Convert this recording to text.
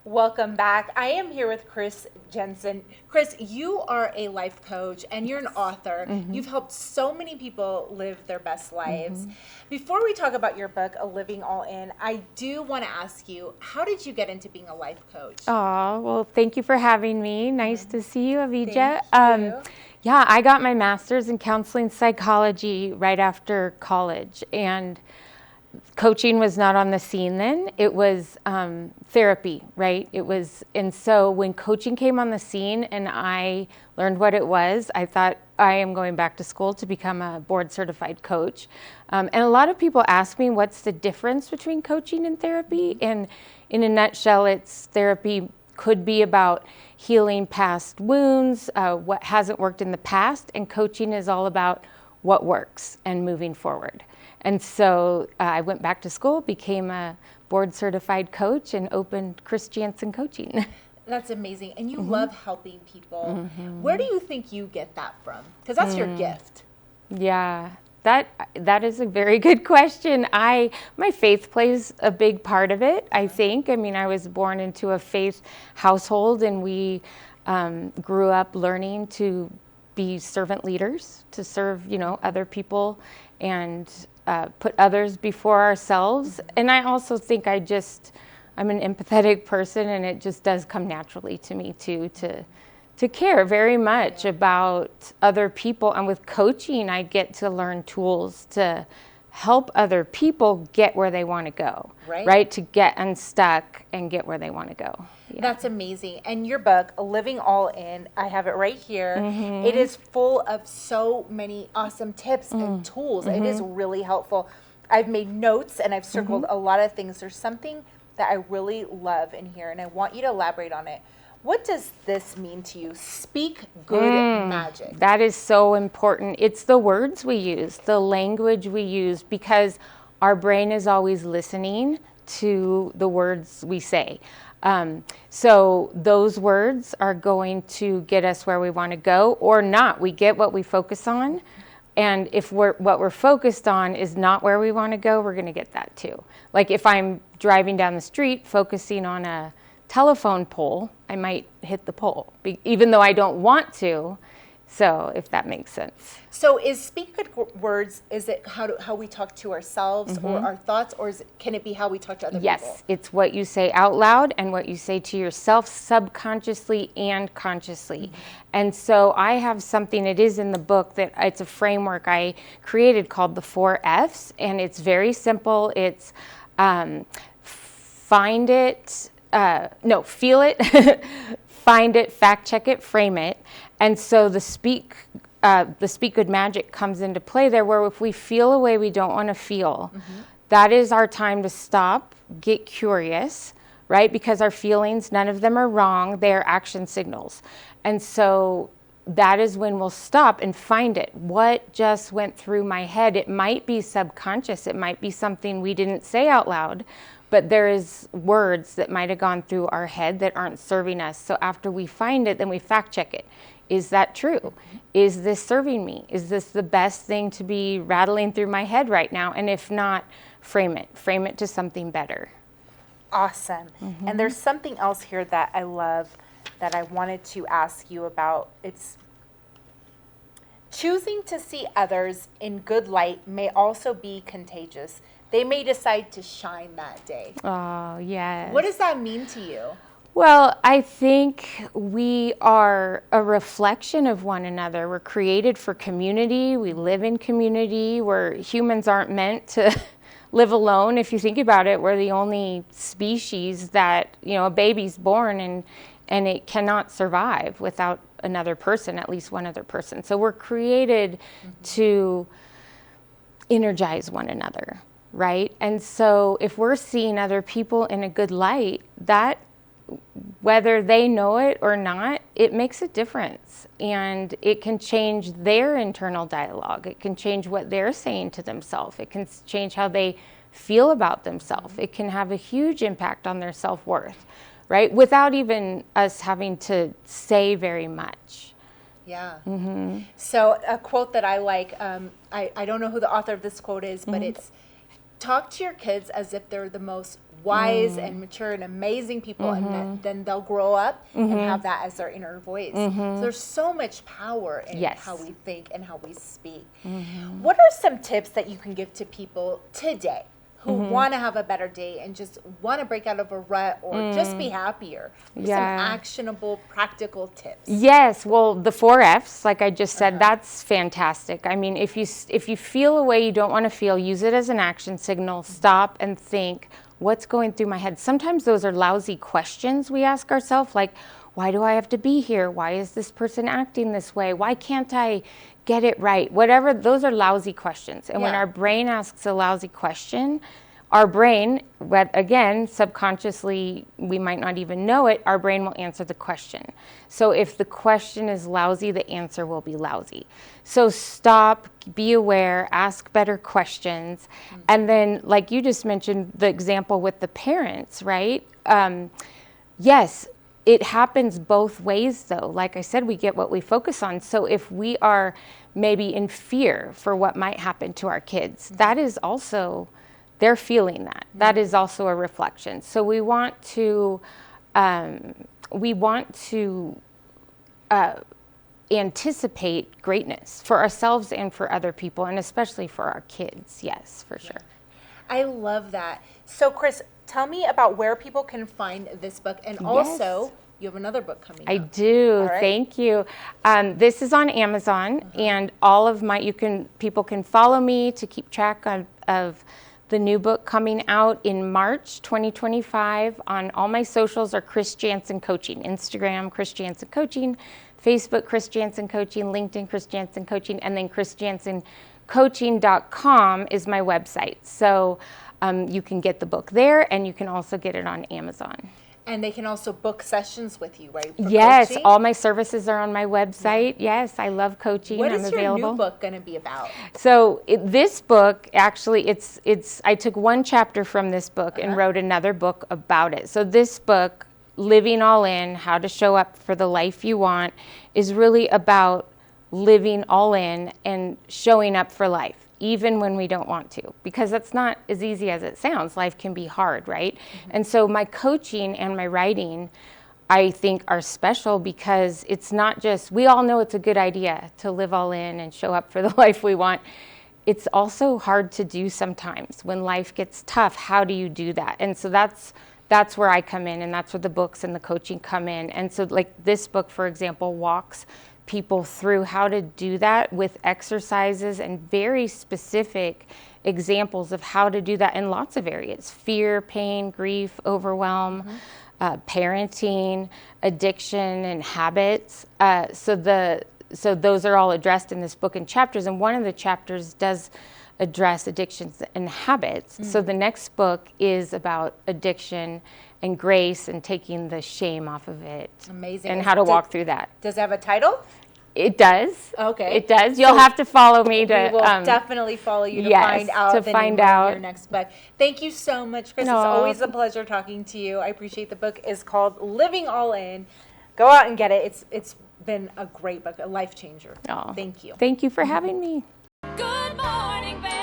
Welcome back. I am here with Chris Janssen. Chris, you are a life coach and you're an author. You've helped so many people live their best lives. Before we talk about your book, A Living All In, I do want to ask you, how did you get into being a life coach? Oh, well, thank you for having me. Nice to see you, Avijah. Thank you. Yeah, I got my master's in counseling psychology right after college, and coaching was not on the scene then. It was therapy, right? And so when coaching came on the scene and I learned what it was, I thought I am going back to school to become a board certified coach. And a lot of people ask me, what's the difference between coaching and therapy? And in a nutshell, it's therapy could be about healing past wounds, what hasn't worked in the past, and coaching is all about what works and moving forward. And so I went back to school, became a board certified coach, and opened Chris Janssen Coaching. That's amazing. And you love helping people. Where do you think you get that from? Because that's your gift. Yeah, that is a very good question. My faith plays a big part of it, I think. I mean, I was born into a faith household, and we grew up learning to be servant leaders, to serve, other people and put others before ourselves. And I also think I'm an empathetic person, and it just does come naturally to me too, to care very much about other people. And with coaching, I get to learn tools to help other people get where they want to go, right? To get unstuck and get where they want to go. Yeah. That's amazing. And your book, Living All In, I have it right here. It is full of so many awesome tips and tools. It is really helpful. I've made notes and I've circled a lot of things. There's something that I really love in here, and I want you to elaborate on it. What does this mean to you? Speak good magic. That is so important. It's the words we use, the language we use, because our brain is always listening to the words we say. So those words are going to get us where we want to go or not. We get what we focus on. And if what we're focused on is not where we want to go, we're going to get that too. Like if I'm driving down the street focusing on a telephone pole, I might hit the pole, even though I don't want to. So if that makes sense. So is speak good words, is it how we talk to ourselves or our thoughts, or can it be how we talk to other people? Yes, it's what you say out loud and what you say to yourself subconsciously and consciously. And so I have something, it is in the book, that it's a framework I created called the 4 F's, and it's very simple. It's find it, feel it, find it, fact check it, frame it. And so the speak good magic comes into play there, where if we feel a way we don't want to feel, that is our time to stop, get curious, right? Because our feelings, none of them are wrong. They are action signals. And so that is when we'll stop and find it. What just went through my head? It might be subconscious. It might be something we didn't say out loud, but there is words that might have gone through our head that aren't serving us. So after we find it, then we fact check it. Is that true? Is this serving me? Is this the best thing to be rattling through my head right now? And if not, frame it. Frame it to something better. Awesome. And there's something else here that I love that I wanted to ask you about. It's choosing to see others in good light may also be contagious. They may decide to shine that day. Oh, yes. What does that mean to you? Well, I think we are a reflection of one another. We're created for community. We live in community, where humans aren't meant to live alone. If you think about it, we're the only species that, a baby's born and it cannot survive without another person, at least one other person. So we're created to energize one another, right? And so if we're seeing other people in a good light, that, whether they know it or not, it makes a difference. And it can change their internal dialogue. It can change what they're saying to themselves. It can change how they feel about themselves. It can have a huge impact on their self-worth, right? Without even us having to say very much. Yeah. So a quote that I like, I don't know who the author of this quote is, but it's, talk to your kids as if they're the most wise and mature and amazing people, and then they'll grow up and have that as their inner voice. So there's so much power in how we think and how we speak. What are some tips that you can give to people today who want to have a better day and just want to break out of a rut or just be happier? Some actionable, practical tips. Yes, well, the 4 F's, like I just said, that's fantastic. I mean, if you feel a way you don't want to feel, use it as an action signal. Stop and think, what's going through my head? Sometimes those are lousy questions we ask ourselves, like, why do I have to be here? Why is this person acting this way? Why can't I get it right? Whatever, those are lousy questions. And when our brain asks a lousy question, our brain, again, subconsciously, we might not even know it, our brain will answer the question. So if the question is lousy, the answer will be lousy. So stop, be aware, ask better questions. And then, like you just mentioned, the example with the parents, right? Yes, it happens both ways, though. Like I said, we get what we focus on. So if we are maybe in fear for what might happen to our kids, that is also, they're feeling that. That is also a reflection. So we want to anticipate greatness for ourselves and for other people, and especially for our kids. Yes, for sure. I love that. So, Chris, tell me about where people can find this book, and also you have another book coming I out. do. Thank you. This is on Amazon, and all of people can follow me to keep track of the new book coming out in March 2025. On all my socials are Chris Janssen Coaching. Instagram, Chris Janssen Coaching. Facebook, Chris Janssen Coaching. LinkedIn, Chris Janssen Coaching. And then chrisjanssencoaching.com is my website. So you can get the book there, and you can also get it on Amazon. And they can also book sessions with you, right? Yes, coaching? all my services are on my website. Yes, I love coaching. What I'm is available. your new book going to be about? So this book, actually, I took one chapter from this book and wrote another book about it. So this book, Living All In, How to Show Up for the Life You Want, is really about living all in and showing up for life, even when we don't want to, because that's not as easy as it sounds. Life can be hard, right? And so my coaching and my writing, I think, are special because it's not just, we all know it's a good idea to live all in and show up for the life we want. It's also hard to do sometimes. When life gets tough, how do you do that? And so that's where I come in, and that's where the books and the coaching come in. And so, like, this book, for example, walks people through how to do that with exercises and very specific examples of how to do that in lots of areas: fear, pain, grief, overwhelm, parenting, addiction, and habits. So those are all addressed in this book in chapters, and one of the chapters does address addictions and habits. So the next book is about addiction and grace and taking the shame off of it. Amazing. And how to walk through that. Does it have a title? It does. Okay. It does. You'll have to follow me to. We will definitely follow you to find out the name of your next book. Thank you so much, Chris. No. It's always a pleasure talking to you. I appreciate the book is called Living All In. Go out and get it. It's been a great book, a life changer. Oh, thank you. Thank you for having me. Good morning, Vail.